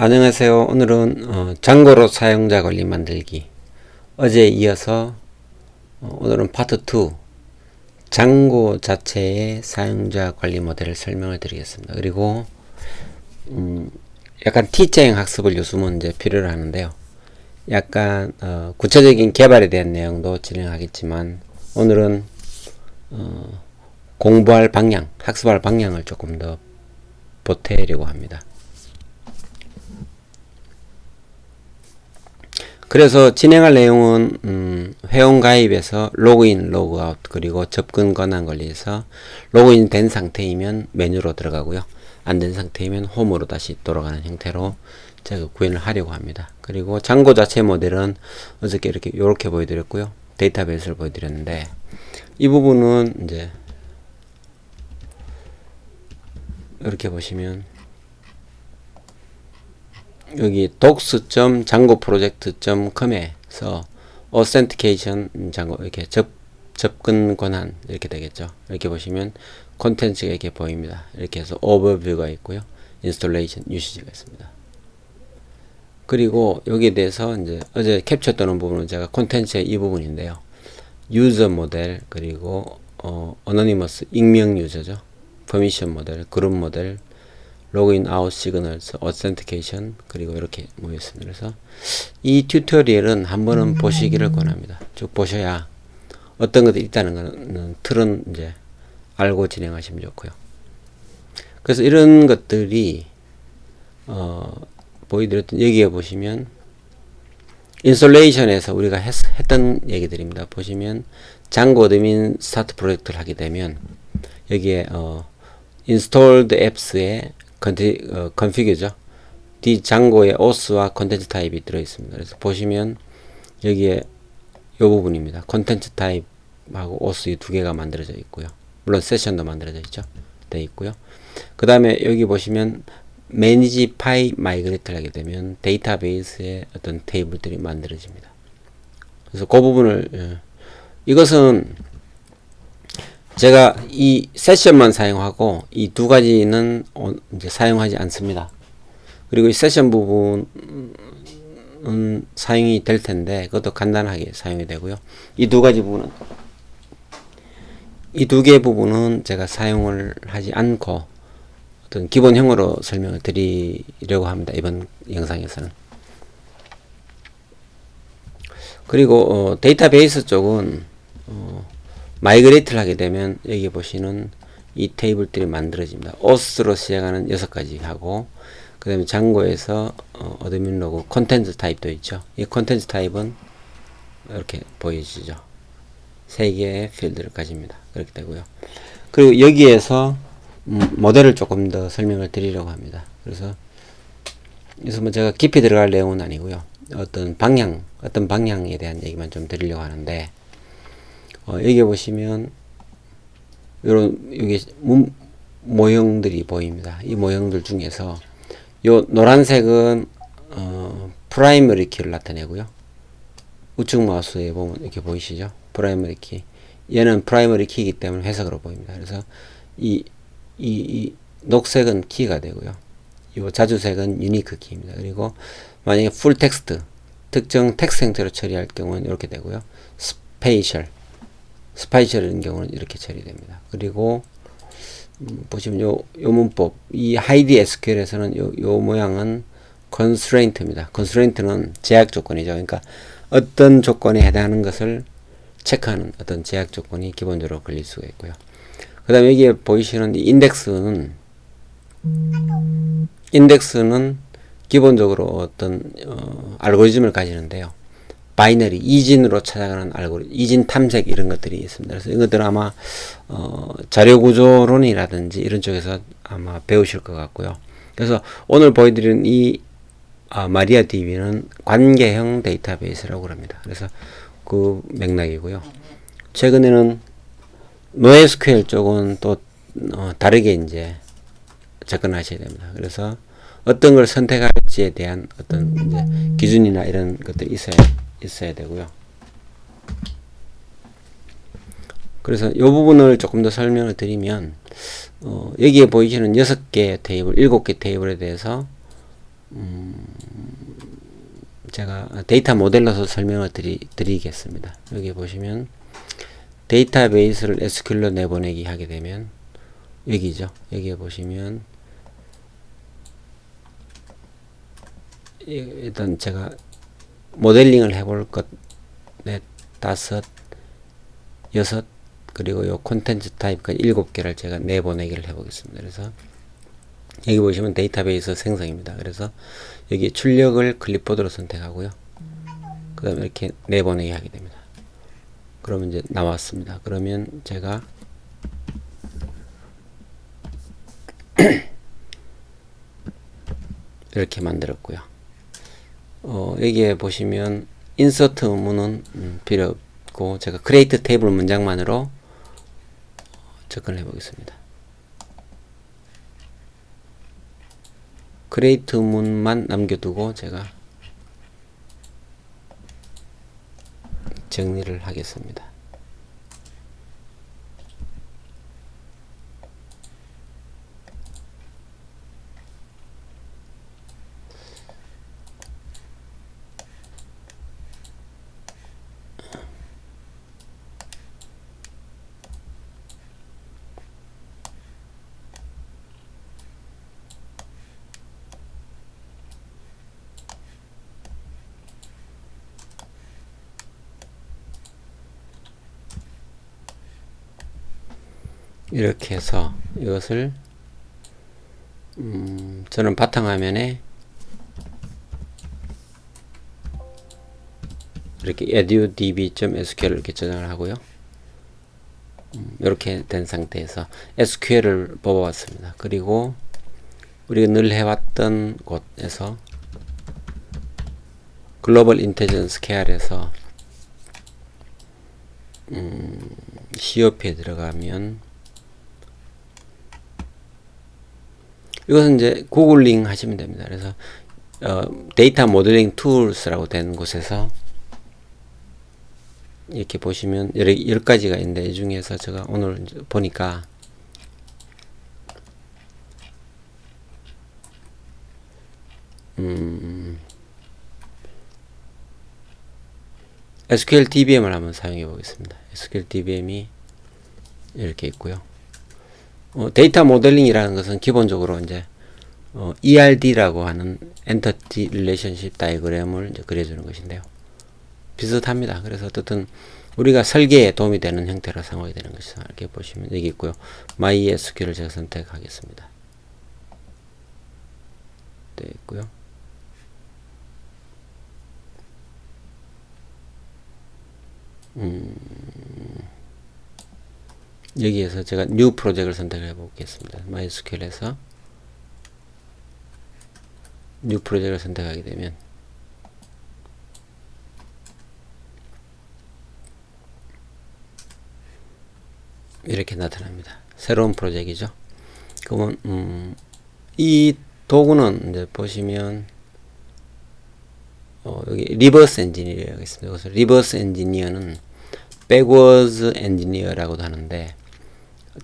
안녕하세요. 오늘은 장고로 사용자 관리 만들기 어제에 이어서 오늘은 파트 2 장고 자체의 사용자 관리 모델을 설명을 드리겠습니다. 그리고 약간 T자형 학습을 요즘은 이제 필요로 하는데요. 약간 구체적인 개발에 대한 내용도 진행하겠지만 오늘은 공부할 방향, 학습할 방향을 조금 더 보태려고 합니다. 그래서 진행할 내용은 회원가입에서 로그인, 로그아웃 그리고 접근 권한 관리에서 로그인 된 상태이면 메뉴로 들어가고요. 안 된 상태이면 홈으로 다시 돌아가는 형태로 제가 구현을 하려고 합니다. 그리고 장고 자체 모델은 어저께 이렇게 보여드렸고요. 데이터베이스를 보여드렸는데 이 부분은 이제 이렇게 보시면 여기 docs.jangoproject.com에서 authentication 장고 이렇게 접근 권한 이렇게 되겠죠. 이렇게 보시면 콘텐츠가 이렇게 보입니다. 이렇게 해서 오버뷰가 있고요. 인스톨레이션 유시지가 있습니다. 그리고 여기에 대해서 이제 어제 캡처 떠는 부분은 제가 콘텐츠의 이 부분인데요. 유저 모델 그리고 어노니머스 익명 유저죠. 퍼미션 모델, 그룹 모델, 로그인 아웃 시그널스, 어센티케이션 그리고 이렇게 모였습니다. 그래서 이 튜토리얼은 한번은 보시기를 권합니다. 쭉 보셔야 어떤 것들이 있다는 거는 틀은 이제 알고 진행하시면 좋고요. 그래서 이런 것들이 보여드렸던 여기에 보시면 인스톨레이션에서 우리가 했던 얘기들입니다. 보시면 장고 어드민 스타트 프로젝트를 하게 되면 여기에 installed apps에 configure죠. Django의 auth와 컨텐츠 타입이 들어있습니다. 그래서 보시면 여기에 이 부분입니다. 컨텐츠 타입하고 auth 이 두 개가 만들어져 있고요. 물론 세션도 만들어져 있죠. 되어 있고요. 그 다음에 여기 보시면 manage file migrate를 하게 되면 데이터베이스의 어떤 테이블들이 만들어집니다. 그래서 그 부분을 이것은 제가 이 세션만 사용하고 이 두 가지는 이제 사용하지 않습니다. 그리고 이 세션 부분은 사용이 될 텐데 그것도 간단하게 사용이 되고요. 이 두 가지 부분은 이 두 개 부분은 제가 사용을 하지 않고 어떤 기본형으로 설명을 드리려고 합니다. 이번 영상에서는. 그리고 데이터베이스 쪽은 마이그레이트를 하게 되면 여기 보시는 이 테이블들이 만들어집니다. auth로 시작하는 6가지 하고 그 다음에 장고에서 어드민 로그 콘텐츠 타입도 있죠. 이 콘텐츠 타입은 이렇게 보이시죠. 3개의 필드를 가집니다. 그렇게 되고요. 그리고 여기에서 모델을 조금 더 설명을 드리려고 합니다. 그래서 뭐 제가 깊이 들어갈 내용은 아니고요. 어떤 방향에 대한 얘기만 좀 드리려고 하는데 여기 보시면 여기 모형들이 보입니다. 이 모형들 중에서 요 노란색은 프라이머리 키를 나타내고요. 우측 마우스에 보면 이렇게 보이시죠? 프라이머리 키. 얘는 프라이머리 키이기 때문에 회색으로 보입니다. 그래서 이 녹색은 키가 되고요. 요 자주색은 유니크 키입니다. 그리고 만약에 풀 텍스트, 특정 텍스트 형태로 처리할 경우는 이렇게 되고요. 스파이셜인 경우는 이렇게 처리됩니다. 그리고 보시면 요 문법, 이 하이드 SQL에서는 요 모양은 constraint입니다. constraint는 제약 조건이죠. 그러니까 어떤 조건에 해당하는 것을 체크하는 어떤 제약 조건이 기본적으로 걸릴 수가 있고요. 그 다음에 여기에 보이시는 이 인덱스는 기본적으로 어떤 알고리즘을 가지는데요. 바이너리, 이진으로 찾아가는 알고리즘, 이진 탐색 이런 것들이 있습니다. 그래서 이것들은 아마 자료구조론이라든지 이런 쪽에서 아마 배우실 것 같고요. 그래서 오늘 보여드리는 이 마리아DB는 관계형 데이터베이스라고 합니다. 그래서 그 맥락이고요. 최근에는 NoSQL 쪽은 또 다르게 이제 접근하셔야 됩니다. 그래서 어떤 걸 선택할지에 대한 어떤 이제 기준이나 이런 것들이 있어야 되고요. 그래서 이 부분을 조금 더 설명을 드리면 여기에 보이시는 6개 테이블, 7개 테이블에 대해서 제가 데이터 모델로서 설명을 드리겠습니다. 여기 보시면 데이터베이스를 SQL로 내보내기 하게 되면 여기죠. 여기에 보시면 일단 제가 모델링을 해볼 것 넷, 다섯, 여섯, 그리고 요 콘텐츠 타입까지 7개를 제가 내보내기를 해보겠습니다. 그래서 여기 보시면 데이터베이스 생성입니다. 그래서 여기 출력을 클립보드로 선택하고요. 그 다음에 이렇게 내보내기 하게 됩니다. 그러면 이제 나왔습니다. 그러면 제가 이렇게 만들었고요. 여기에 보시면 인서트 문은 필요 없고 제가 크리에이트 테이블 문장만으로 접근을 해 보겠습니다. 크리에이트 문만 남겨두고 제가 정리를 하겠습니다. 이렇게 해서 이것을 저는 바탕화면에 이렇게 edudb.sql을 이렇게 저장을 하고요. 이렇게 된 상태에서 SQL을 뽑아왔습니다. 그리고 우리가 늘 해왔던 곳에서 글로벌 인텔리전스 KR에서 COP에 들어가면 이것은 이제 구글링 하시면 됩니다. 그래서 데이터 모델링 툴스라고 된 곳에서 이렇게 보시면 10가지가 있는데 이 중에서 제가 오늘 보니까 SQL DBM을 한번 사용해 보겠습니다. SQL DBM이 이렇게 있고요. 데이터 모델링이라는 것은 기본적으로 이제 ERD라고 하는 엔터티 릴레이션십 다이그램을 이제 그려주는 것인데요. 비슷합니다. 그래서 어떻든 우리가 설계에 도움이 되는 형태로 사용하게 되는 것이죠. 이렇게 보시면 여기 있고요. MySQL을 제가 선택하겠습니다. 되어 있고요. 여기에서 제가 뉴 프로젝트를 선택해 보겠습니다. MySQL에서 뉴 프로젝트를 선택하게 되면 이렇게 나타납니다. 새로운 프로젝트이죠. 그러면 이 도구는 이제 보시면 여기 리버스 엔지니어가 있습니다. 그래서 리버스 엔지니어는 백워드 엔지니어라고도 하는데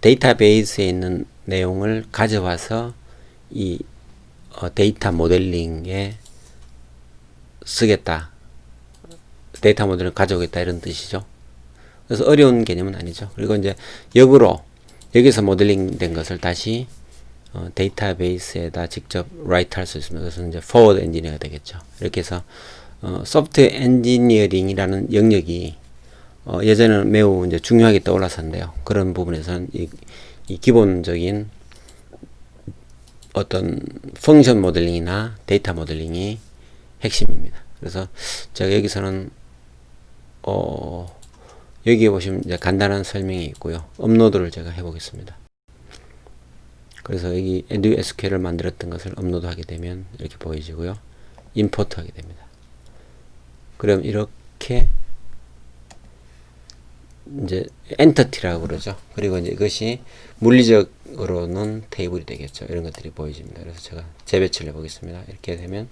데이터베이스에 있는 내용을 가져와서 이 데이터 모델링에 쓰겠다. 데이터 모델을 가져오겠다 이런 뜻이죠. 그래서 어려운 개념은 아니죠. 그리고 이제 역으로 여기서 모델링 된 것을 다시 데이터베이스에다 직접 라이트 할 수 있습니다. 그래서 이제 포워드 엔지니어가 되겠죠. 이렇게 해서 소프트웨어 엔지니어링이라는 영역이 예전에는 매우 이제 중요하게 떠올랐었는데요. 그런 부분에서는 이 기본적인 어떤 펑션 모델링이나 데이터 모델링이 핵심입니다. 그래서 제가 여기서는 여기에 보시면 이제 간단한 설명이 있고요. 업로드를 제가 해보겠습니다. 그래서 여기 edusql을 만들었던 것을 업로드 하게 되면 이렇게 보여지고요. 임포트 하게 됩니다. 그럼 이렇게 이제 엔터티라고 그러죠. 그리고 이제 이것이 물리적으로는 테이블이 되겠죠. 이런 것들이 보여집니다. 그래서 제가 재배치를 해보겠습니다. 이렇게 되면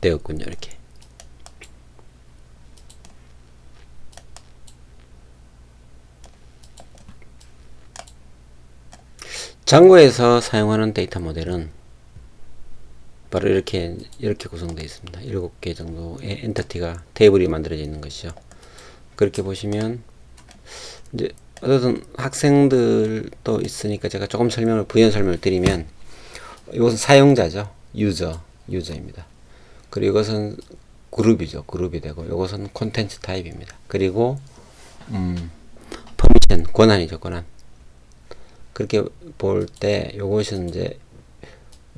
되었군요. 이렇게. 장고에서 사용하는 데이터 모델은 바로 이렇게 구성되어 있습니다. 7개 정도의 엔티티가 테이블이 만들어져 있는 것이죠. 그렇게 보시면 이제 어떤 학생들도 있으니까 제가 조금 부연 설명을 드리면, 이것은 사용자죠. 유저입니다. 그리고 이것은 그룹이죠. 그룹이 되고, 이것은 콘텐츠 타입입니다. 그리고 퍼미션, 권한이죠. 권한. 그렇게 볼 때 이것은 이제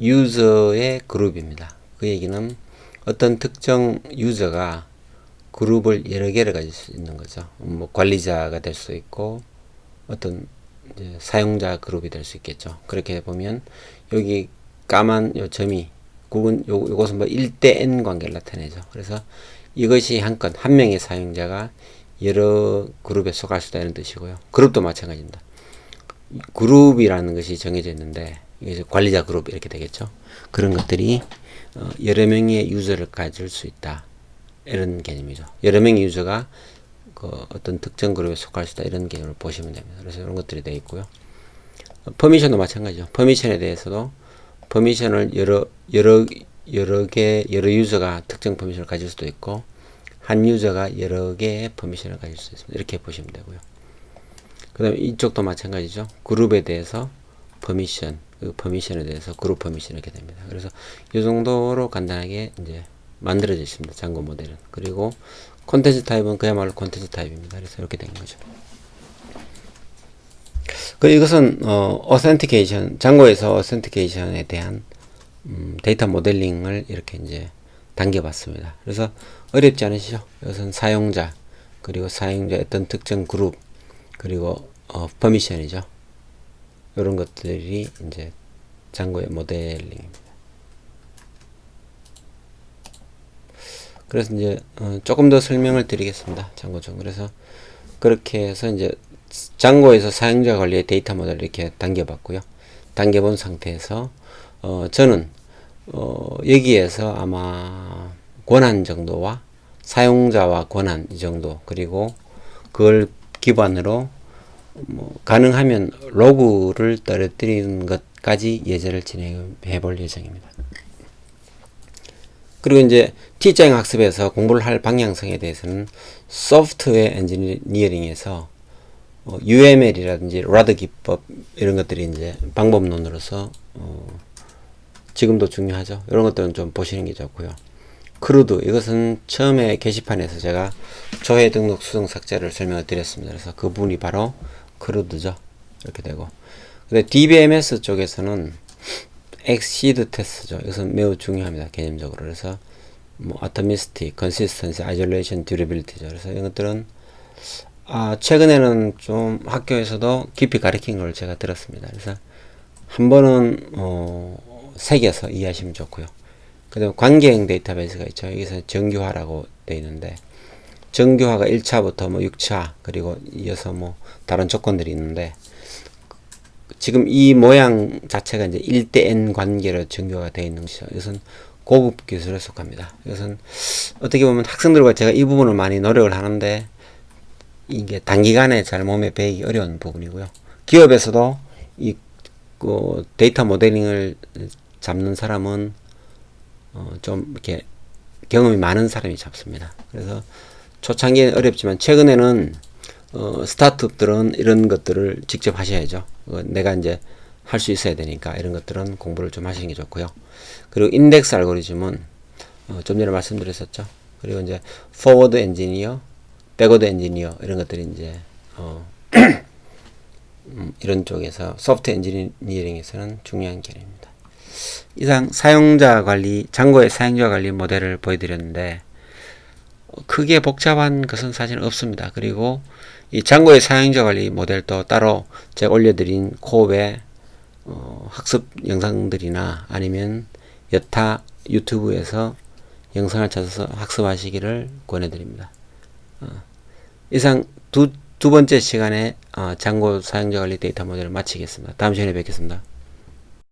유저의 그룹입니다. 그 얘기는 어떤 특정 유저가 그룹을 여러 개를 가질 수 있는 거죠. 뭐 관리자가 될 수 있고 어떤 이제 사용자 그룹이 될 수 있겠죠. 그렇게 보면 여기 까만 요 점이 요것은 뭐 1대 N 관계를 나타내죠. 그래서 이것이 한 명의 사용자가 여러 그룹에 속할 수 있다는 뜻이고요. 그룹도 마찬가지입니다. 그룹이라는 것이 정해져 있는데, 이게 관리자 그룹 이렇게 되겠죠. 그런 것들이 여러 명의 유저를 가질 수 있다, 이런 개념이죠. 여러 명의 유저가 그 어떤 특정 그룹에 속할 수 있다, 이런 개념을 보시면 됩니다. 그래서 이런 것들이 되어 있고요. 퍼미션도 마찬가지죠. 퍼미션에 대해서도 퍼미션을 여러 유저가 특정 퍼미션을 가질 수도 있고, 한 유저가 여러 개의 퍼미션을 가질 수 있습니다. 이렇게 보시면 되고요. 그 다음에 이쪽도 마찬가지죠. 그룹에 대해서 퍼미션, 그 퍼미션에 대해서 그룹 퍼미션 이렇게 됩니다. 그래서 이 정도로 간단하게 이제 만들어져 있습니다. 장고 모델은. 그리고 콘텐츠 타입은 그야말로 콘텐츠 타입입니다. 그래서 이렇게 된 거죠. 이것은 어센티케이션, 장고에서 어센티케이션에 대한 데이터 모델링을 이렇게 이제 당겨봤습니다. 그래서 어렵지 않으시죠? 이것은 사용자, 그리고 사용자 어떤 특정 그룹, 그리고 퍼미션이죠. 이런 것들이 이제 장고의 모델링입니다. 그래서 이제 조금 더 설명을 드리겠습니다. 장고죠. 그래서 그렇게 해서 이제 장고에서 사용자 관리의 데이터 모델을 이렇게 당겨봤고요. 당겨본 상태에서 저는 여기에서 아마 권한 정도와 사용자와 권한 이 정도, 그리고 그걸 기반으로 뭐 가능하면 로그를 떨어뜨리는 것까지 예제를 진행해 볼 예정입니다. 그리고 이제 T자형 학습에서 공부를 할 방향성에 대해서는 소프트웨어 엔지니어링에서 UML이라든지 라드 기법 이런 것들이 이제 방법론으로서 지금도 중요하죠. 이런 것들은 좀 보시는 게 좋고요. 크루드, 이것은 처음에 게시판에서 제가 조회 등록 수정 삭제를 설명을 드렸습니다. 그래서 그 부분이 바로 크루드죠. 이렇게 되고, 근데 DBMS 쪽에서는 exceed test죠. 이것은 매우 중요합니다. 개념적으로. 그래서 뭐 atomicity, consistency, isolation, durability죠. 그래서 이런 것들은 최근에는 좀 학교에서도 깊이 가르친 걸 제가 들었습니다. 그래서 한 번은 새겨서 이해하시면 좋고요. 그 다음에 관계형 데이터베이스가 있죠. 여기서 정규화라고 되어 있는데, 정규화가 1차부터 뭐 6차, 그리고 이어서 뭐 다른 조건들이 있는데, 지금 이 모양 자체가 이제 1대 N 관계로 정규화가 되어 있는 것이죠. 이것은 고급 기술에 속합니다. 이것은 어떻게 보면 학생들과 제가 이 부분을 많이 노력을 하는데, 이게 단기간에 잘 몸에 배이기 어려운 부분이고요. 기업에서도 이 데이터 모델링을 잡는 사람은 좀 이렇게 경험이 많은 사람이 잡습니다. 그래서 초창기에는 어렵지만 최근에는 스타트업들은 이런 것들을 직접 하셔야죠. 내가 이제 할 수 있어야 되니까 이런 것들은 공부를 좀 하시는 게 좋고요. 그리고 인덱스 알고리즘은 좀 전에 말씀드렸었죠. 그리고 이제 포워드 엔지니어, 백워드 엔지니어 이런 것들이 이제 이런 쪽에서 소프트 엔지니어링에서는 중요한 개념입니다. 이상 사용자 관리, 장고의 사용자 관리 모델을 보여드렸는데 크게 복잡한 것은 사실 없습니다. 그리고 이 장고의 사용자 관리 모델도 따로 제가 올려드린 코업의 학습 영상들이나 아니면 여타 유튜브에서 영상을 찾아서 학습하시기를 권해드립니다. 이상 두 번째 시간에 장고 사용자 관리 데이터 모델을 마치겠습니다. 다음 시간에 뵙겠습니다.